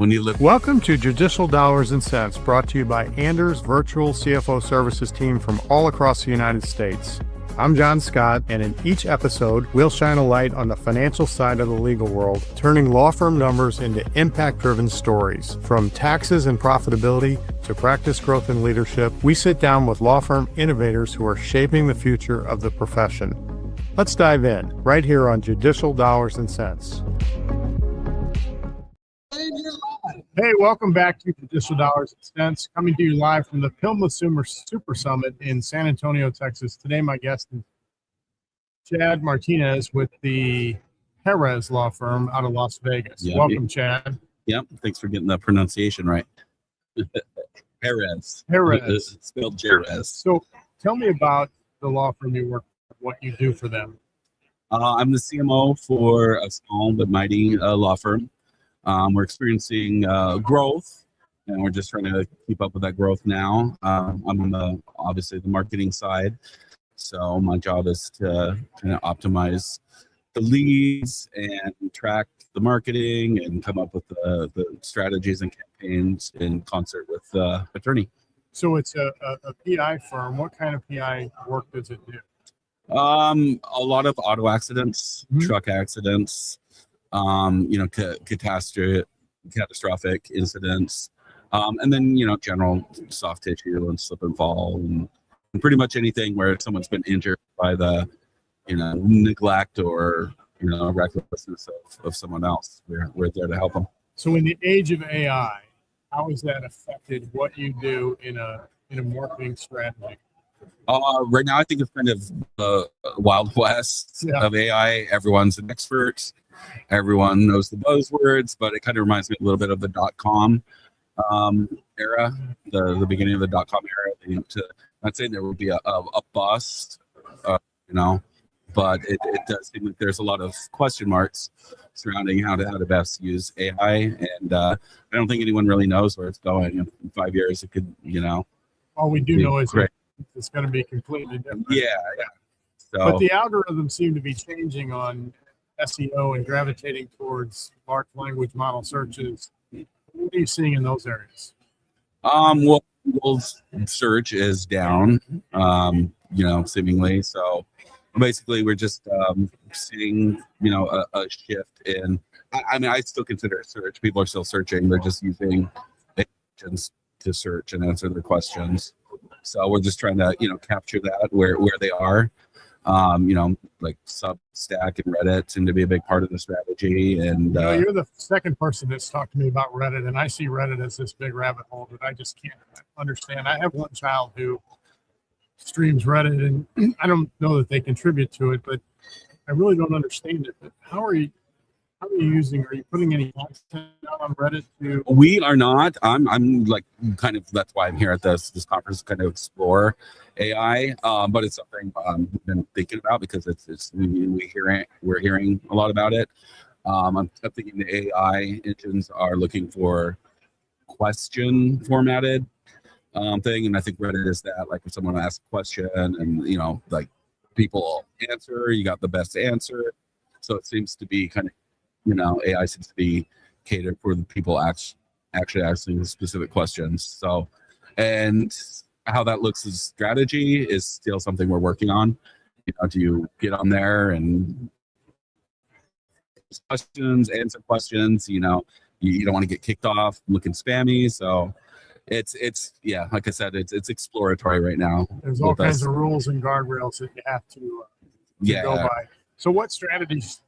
when you look. Welcome to Judicial Dollars and Cents, brought to you by Anders Virtual CFO Services team from all across the United States. I'm John Scott, and in each episode, we'll shine a light on the financial side of the legal world, turning law firm numbers into impact-driven stories. From taxes and profitability to practice growth and leadership, we sit down with law firm innovators who are shaping the future of the profession. Let's dive in, right here on Judicial Dollars and Cents. Hey, welcome back to Judicial Dollars and Cents, coming to you live from the PILMMA Super Summit in San Antonio, Texas. Today, my guest is Chad Martinez with the Perez Law Firm out of Las Vegas. Yeah, Welcome, Chad. Yep, thanks for getting the pronunciation right. Perez. Perez. Spelled Jerez. So tell me about the law firm you work for, what you do for them. I'm the CMO for a small but mighty law firm. We're experiencing growth, and we're just trying to keep up with that growth now. I'm on obviously the marketing side, so my job is to kind of optimize the leads and track the marketing and come up with the strategies and campaigns in concert with the attorney. So it's a PI firm. What kind of PI work does it do? A lot of auto accidents, truck accidents, catastrophic incidents, and then, general soft tissue and slip and fall and pretty much anything where someone's been injured by the, neglect or, recklessness of someone else. We're there to help them. So in the age of AI, how has that affected what you do in a marketing strategy? Right now, I think it's kind of the Wild West of AI. Everyone's an expert. Everyone knows the buzzwords, but it kind of reminds me a little bit of the .com era, the beginning of the .com era. Not saying there would be a bust, but it does seem like there's a lot of question marks surrounding how to best use AI, and I don't think anyone really knows where it's going. In 5 years, it could, all we do know is it's going to be completely different. Yeah. So, but the algorithms seem to be changing on SEO and gravitating towards large language model searches. What are you seeing in those areas? Well, Google's search is down, seemingly. So basically, we're just seeing, a shift in. I still consider it search. People are still searching. They're just using agents to search and answer their questions. So we're just trying to, capture that where they are. Like Substack and Reddit seem to be a big part of the strategy. And you're the second person that's talked to me about Reddit, and I see Reddit as this big rabbit hole that I just can't understand. I have one child who streams Reddit, and I don't know that they contribute to it, but I really don't understand it. But how are you using? Are you putting any content out on Reddit to? We are not. I'm like kind of. That's why I'm here at this conference, to kind of explore AI. But it's something we've been thinking about because we're hearing a lot about it. I'm thinking the AI engines are looking for question formatted thing, and I think Reddit is that. Like if someone asks a question and like people answer, you got the best answer. So it seems to be kind of. AI seems to be catered for the people actually asking specific questions. So, and how that looks as strategy is still something we're working on. Do you get on there and answer questions? You don't want to get kicked off looking spammy. So it's like I said, it's exploratory right now. There's all kinds of rules and guardrails that you have to go by. So what strategies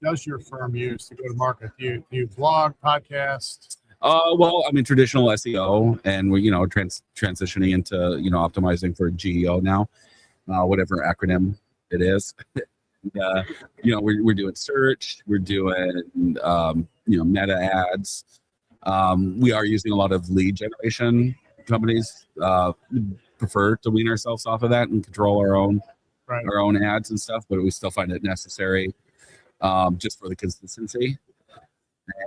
does your firm use to go to market? Do you blog, podcast? Well, traditional SEO, and we're transitioning into optimizing for GEO now, whatever acronym it is. We're doing search, we're doing meta ads. We are using a lot of lead generation companies. Prefer to wean ourselves off of that and control our own ads and stuff, but we still find it necessary. Just for the consistency.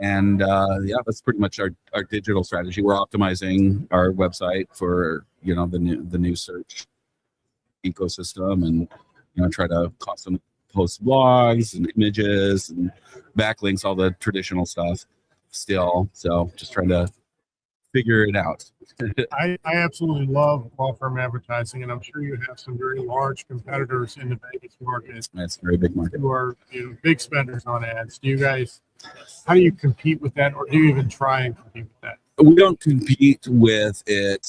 And that's pretty much our digital strategy. We're optimizing our website for the new search ecosystem, and try to constantly post blogs and images and backlinks, all the traditional stuff. still. So just trying to figure it out. I absolutely love law firm advertising, and I'm sure you have some very large competitors in the Vegas market. That's a very big market. Who are big spenders on ads. How do you compete with that, or do you even try and compete with that? We don't compete with it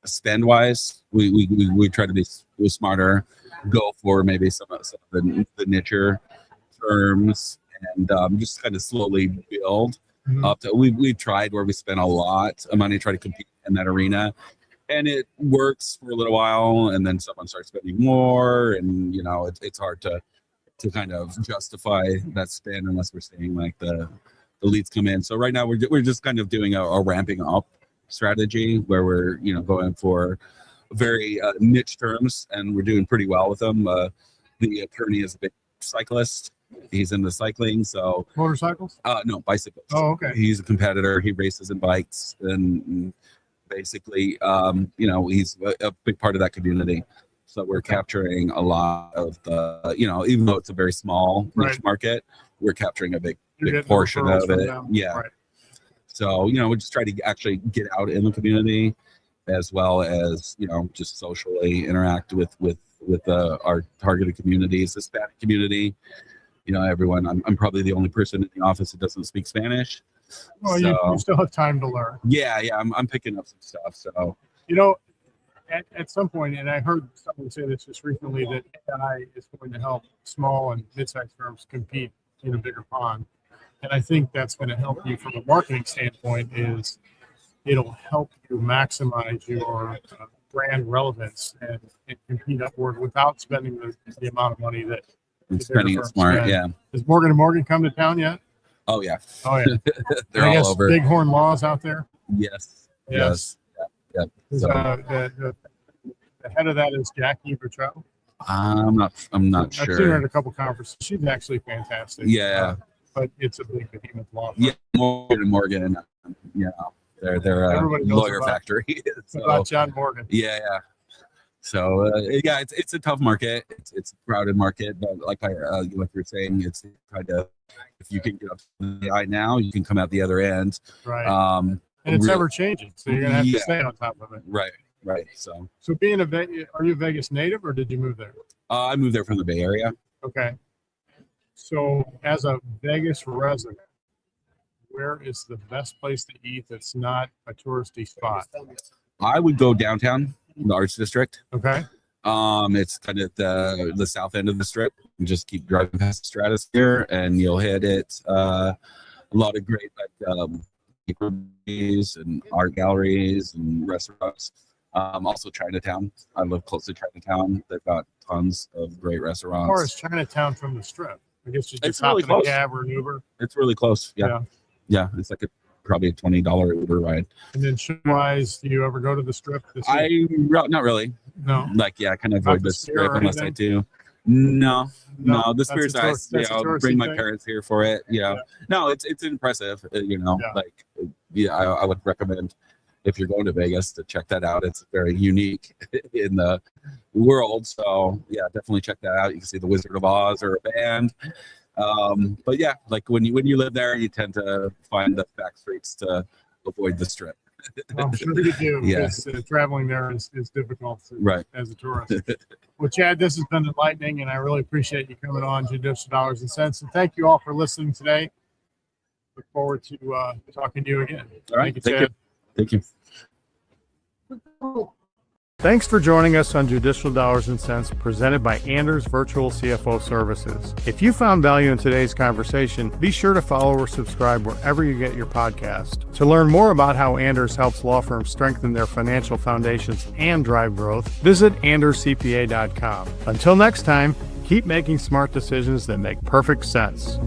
spend wise. We try to be smarter, go for maybe some of the nicher terms, and just kind of slowly build up to. We've tried where we spend a lot of money trying to compete in that arena, and it works for a little while, and then someone starts spending more, and it's hard to kind of justify that spend unless we're seeing like the leads come in. So right now we're just kind of doing a ramping up strategy where we're going for very niche terms, and we're doing pretty well with them. The attorney is a big cyclist. He's into cycling. So motorcycles? No, bicycles. Oh, okay. He's a competitor. He races in bikes, and basically he's a big part of that community. So we're capturing a lot of the, even though it's a very small niche market, we're capturing a big portion of it. Yeah. Right. So, we just try to actually get out in the community, as well as, just socially interact with our targeted communities, the Hispanic community. Everyone, I'm probably the only person in the office that doesn't speak Spanish. Well, so, you still have time to learn. Yeah. I'm picking up some stuff. So, at some point, and I heard someone say this just recently, that AI is going to help small and mid-sized firms compete in a bigger pond. And I think that's going to help you from a marketing standpoint. Is it'll help you maximize your brand relevance and compete upward without spending the amount of money that spending it smart. Spend. Yeah. Has Morgan & Morgan come to town yet? Oh yeah. They're all over. Bighorn Law's out there. Yes. Yeah. So, the head of that is Jackie Bertrell. I'm not sure. I've seen her at a couple conferences. She's actually fantastic. Yeah. But it's a big behemoth law firm. Yeah, Morgan. They're a lawyer factory. So, about John Morgan. Yeah. So it's a tough market. It's a crowded market, but like you were saying, it's kind of, if you can get up to the eye now, you can come out the other end. Right. And it's ever changing, so you're gonna have to stay on top of it. Right. So being are you a Vegas native, or did you move there? I moved there from the Bay Area. Okay. So as a Vegas resident, where is the best place to eat that's not a touristy spot? I would go downtown, the Arts District. Okay. It's kind of the south end of the strip. You just keep driving past the Stratosphere, and you'll hit it. A lot of great galleries and art galleries and restaurants. Also Chinatown. I live close to Chinatown. They've got tons of great restaurants. As far as Chinatown from the strip, I guess you just hop in a cab or an Uber. It's really close. Yeah. It's like probably a $20 Uber ride. And then show-wise, do you ever go to the strip? Not really. No. I kind of avoid the strip unless I do. No. The Sphere's nice. I'll bring my parents here for it. No, it's impressive. I would recommend, if you're going to Vegas, to check that out. It's very unique in the world. So definitely check that out. You can see the Wizard of Oz or a band. But like when you live there, you tend to find the back streets to avoid the strip. I'm sure you do. Because traveling there is difficult as a tourist. Well, Chad, this has been enlightening, and I really appreciate you coming on Judicial Dollars and Cents. And thank you all for listening today. Look forward to talking to you again. All right. Thank you, Chad. Thank you. Thanks for joining us on Judicial Dollars and Cents, presented by Anders Virtual CFO Services. If you found value in today's conversation, be sure to follow or subscribe wherever you get your podcast. To learn more about how Anders helps law firms strengthen their financial foundations and drive growth, visit anderscpa.com. Until next time, keep making smart decisions that make perfect sense.